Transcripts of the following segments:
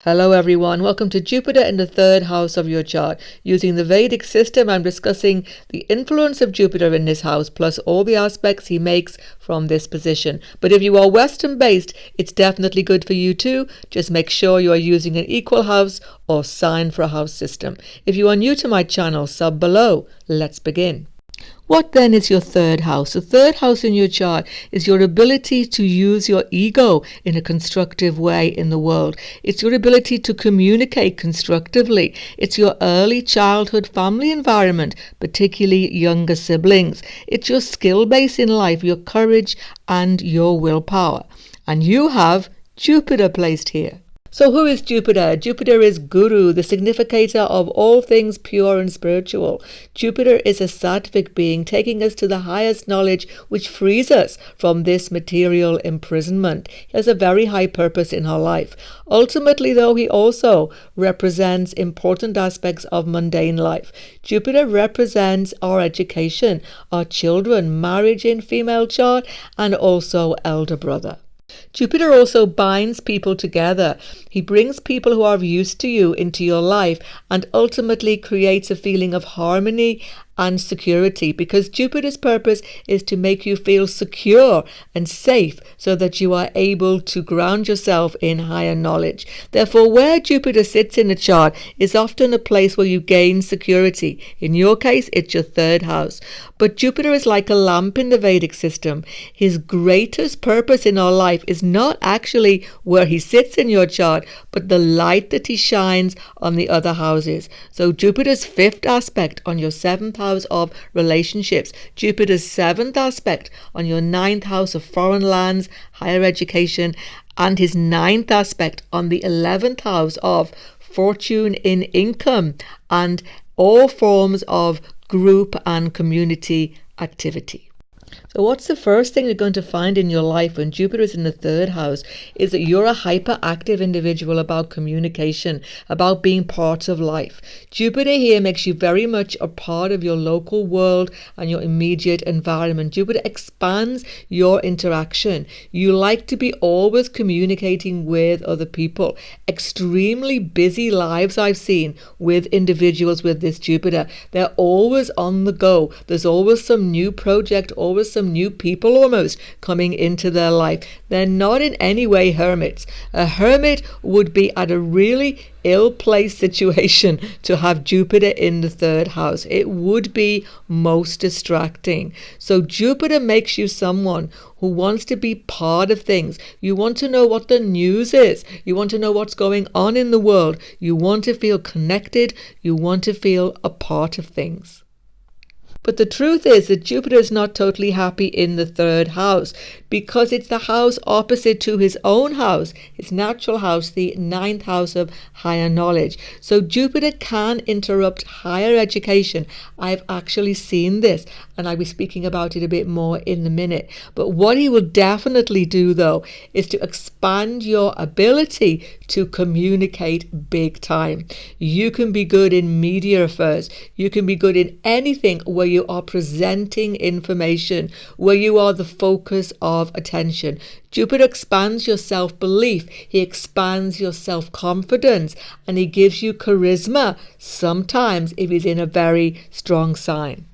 Hello everyone, welcome to Jupiter in the third house of your chart. Using the Vedic system, I'm discussing the influence of Jupiter in this house, plus all the aspects he makes from this position. But if you are Western based, it's definitely good for you too. Just make sure you are using an equal house or sign for a house system. If you are new to my channel, sub below. Let's begin. What then is your third house? The third house in your chart is your ability to use your ego in a constructive way in the world. It's your ability to communicate constructively. It's your early childhood family environment, particularly younger siblings. It's your skill base in life, your courage and your willpower. And you have Jupiter placed here. So who is Jupiter? Jupiter is Guru, the significator of all things pure and spiritual. Jupiter is a sattvic being, taking us to the highest knowledge, which frees us from this material imprisonment. He has a very high purpose in our life. Ultimately, though, he also represents important aspects of mundane life. Jupiter represents our education, our children, marriage in female chart, and also elder brother. Jupiter also binds people together. He brings people who are of use to you into your life and ultimately creates a feeling of harmony and security, because Jupiter's purpose is to make you feel secure and safe so that you are able to ground yourself in higher knowledge. Therefore, where Jupiter sits in a chart is often a place where you gain security. In your case, it's your third house. But Jupiter is like a lamp in the Vedic system. His greatest purpose in our life is not actually where he sits in your chart, but the light that he shines on the other houses. So Jupiter's fifth aspect on your seventh house of relationships, Jupiter's seventh aspect on your ninth house of foreign lands, higher education, and his ninth aspect on the 11th house of fortune in income and all forms of group and community activity. So what's the first thing you're going to find in your life when Jupiter is in the third house is that you're a hyperactive individual about communication, about being part of life. Jupiter here makes you very much a part of your local world and your immediate environment. Jupiter expands your interaction. You like to be always communicating with other people. Extremely busy lives I've seen with individuals with this Jupiter. They're always on the go. There's always some new project, always some new people almost coming into their life. They're not in any way hermits. A hermit would be at a really ill-placed situation to have Jupiter in the third house. It would be most distracting. So Jupiter makes you someone who wants to be part of things. You want to know what the news is. You want to know what's going on in the world. You want to feel connected. You want to feel a part of things. But the truth is that Jupiter is not totally happy in the third house because it's the house opposite to his own house, his natural house, the ninth house of higher knowledge. So Jupiter can interrupt higher education. I've actually seen this, and I'll be speaking about it a bit more in a minute. But what he will definitely do, though, is to expand your ability to communicate big time. You can be good in media affairs. You can be good in anything where you are presenting information, where you are the focus of attention. Jupiter expands your self-belief, he expands your self-confidence, and he gives you charisma, sometimes if he's in a very strong sign.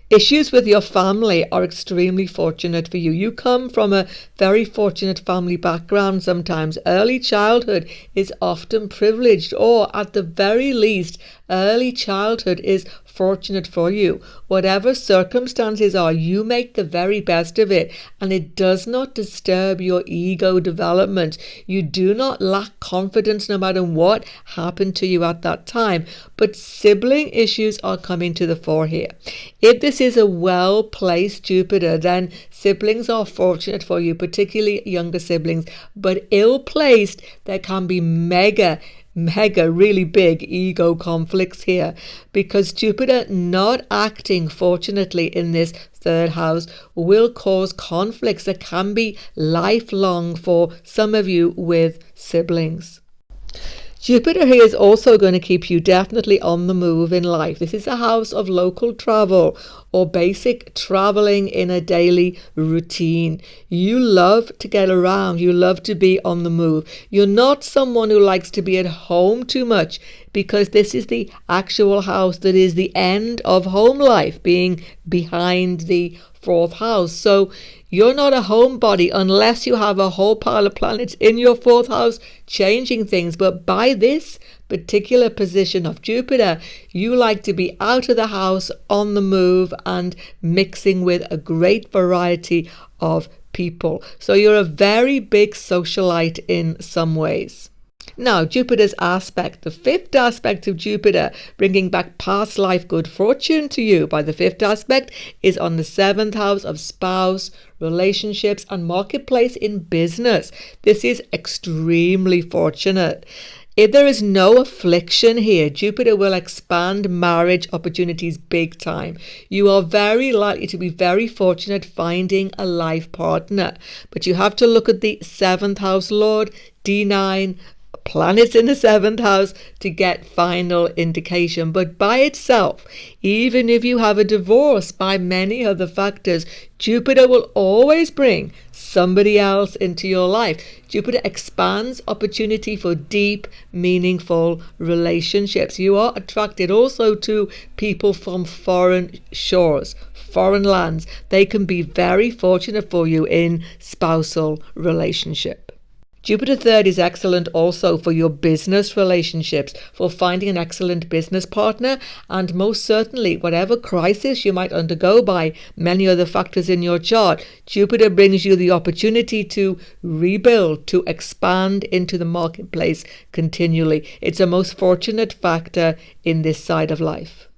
Issues with your family are extremely fortunate for you. You come from a very fortunate family background sometimes. Early childhood is often privileged, or at the very least, early childhood is fortunate for you. Whatever circumstances are, you make the very best of it, and it does not disturb your ego development. You do not lack confidence no matter what happened to you at that time. But sibling issues are coming to the fore here. If this is a well-placed Jupiter, then siblings are fortunate for you, particularly younger siblings. But ill-placed, there can be mega really big ego conflicts here, because Jupiter not acting fortunately in this third house will cause conflicts that can be lifelong for some of you with siblings. Jupiter here is also going to keep you definitely on the move in life. This is a house of local travel or basic traveling in a daily routine. You love to get around. You love to be on the move. You're not someone who likes to be at home too much, because this is the actual house that is the end of home life, being behind the fourth house. So you're not a homebody unless you have a whole pile of planets in your fourth house changing things. But by this particular position of Jupiter, you like to be out of the house, on the move, and mixing with a great variety of people. So you're a very big socialite in some ways. Now, Jupiter's aspect, the fifth aspect of Jupiter, bringing back past life good fortune to you by the fifth aspect, is on the seventh house of spouse, relationships, and marketplace in business. This is extremely fortunate. If there is no affliction here, Jupiter will expand marriage opportunities big time. You are very likely to be very fortunate finding a life partner. But you have to look at the seventh house lord, D9, planets in the seventh house, to get final indication. But by itself, even if you have a divorce, by many other factors, Jupiter will always bring somebody else into your life. Jupiter expands opportunity for deep, meaningful relationships. You are attracted also to people from foreign shores, foreign lands. They can be very fortunate for you in spousal relationship. Jupiter third is excellent also for your business relationships, for finding an excellent business partner, and most certainly whatever crisis you might undergo by many other factors in your chart, Jupiter brings you the opportunity to rebuild, to expand into the marketplace continually. It's a most fortunate factor in this side of life.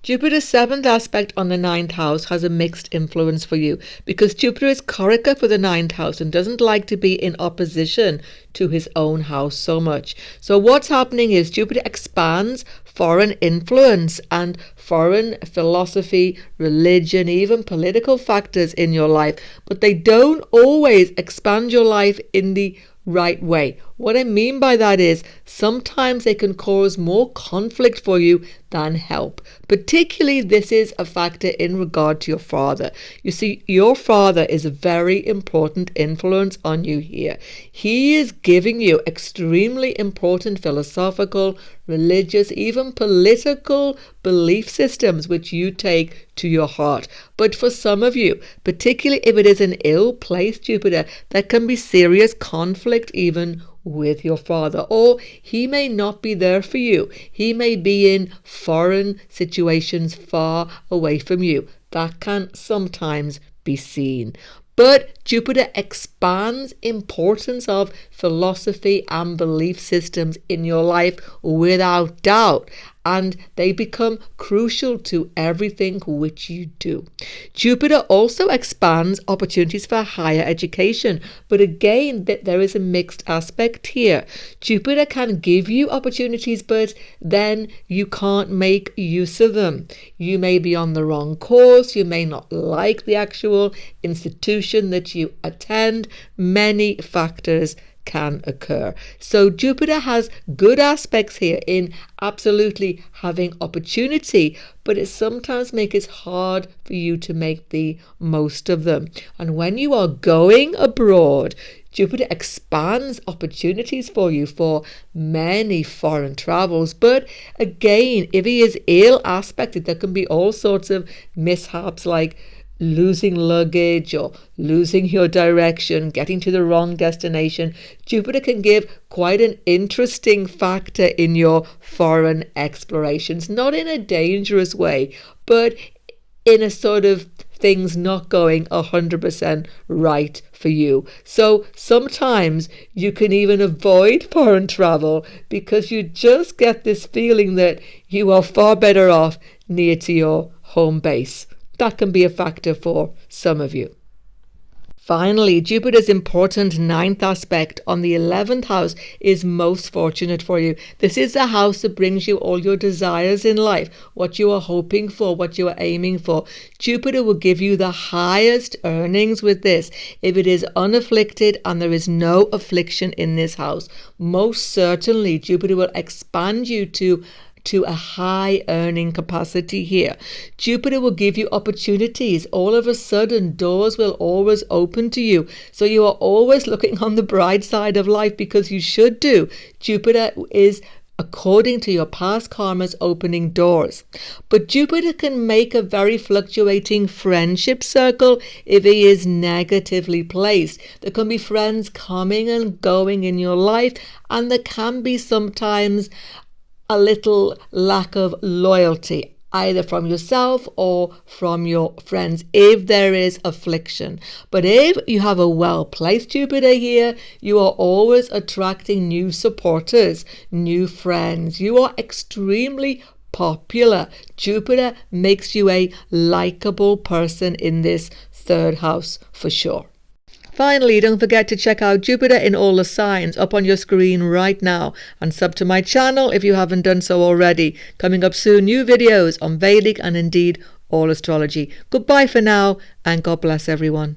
Jupiter's seventh aspect on the ninth house has a mixed influence for you, because Jupiter is Karaka for the ninth house and doesn't like to be in opposition to his own house so much. So what's happening is Jupiter expands foreign influence and foreign philosophy, religion, even political factors in your life, but they don't always expand your life in the right way. What I mean by that is sometimes they can cause more conflict for you than help. Particularly this is a factor in regard to your father. You see, your father is a very important influence on you here. He is giving you extremely important philosophical, religious, even political belief systems which you take to your heart. But for some of you, particularly if it is an ill-placed Jupiter, there can be serious conflict even with your father, or he may not be there for you. He may be in foreign situations far away from you. That can sometimes be seen. But Jupiter expands importance of philosophy and belief systems in your life without doubt, and they become crucial to everything which you do. Jupiter also expands opportunities for higher education, but again, there is a mixed aspect here. Jupiter can give you opportunities, but then you can't make use of them. You may be on the wrong course, you may not like the actual institution that you attend. Many factors can occur. So Jupiter has good aspects here in absolutely having opportunity, but it sometimes makes it hard for you to make the most of them. And when you are going abroad, Jupiter expands opportunities for you for many foreign travels. But again, if he is ill aspected, there can be all sorts of mishaps like losing luggage or losing your direction, getting to the wrong destination. Jupiter can give quite an interesting factor in your foreign explorations, not in a dangerous way, but in a sort of things not going 100% right for you. So sometimes you can even avoid foreign travel because you just get this feeling that you are far better off near to your home base. That can be a factor for some of you. Finally, Jupiter's important ninth aspect on the 11th house is most fortunate for you. This is the house that brings you all your desires in life, what you are hoping for, what you are aiming for. Jupiter will give you the highest earnings with this if it is unafflicted and there is no affliction in this house. Most certainly, Jupiter will expand you to a high earning capacity here. Jupiter will give you opportunities. All of a sudden, doors will always open to you. So you are always looking on the bright side of life, because you should do. Jupiter is, according to your past karmas, opening doors. But Jupiter can make a very fluctuating friendship circle if he is negatively placed. There can be friends coming and going in your life, and there can be sometimes a little lack of loyalty, either from yourself or from your friends, if there is affliction. But if you have a well-placed Jupiter here, you are always attracting new supporters, new friends. You are extremely popular. Jupiter makes you a likable person in this third house for sure. Finally, don't forget to check out Jupiter in all the signs up on your screen right now, and sub to my channel if you haven't done so already. Coming up soon, new videos on Vedic and indeed all astrology. Goodbye for now, and God bless everyone.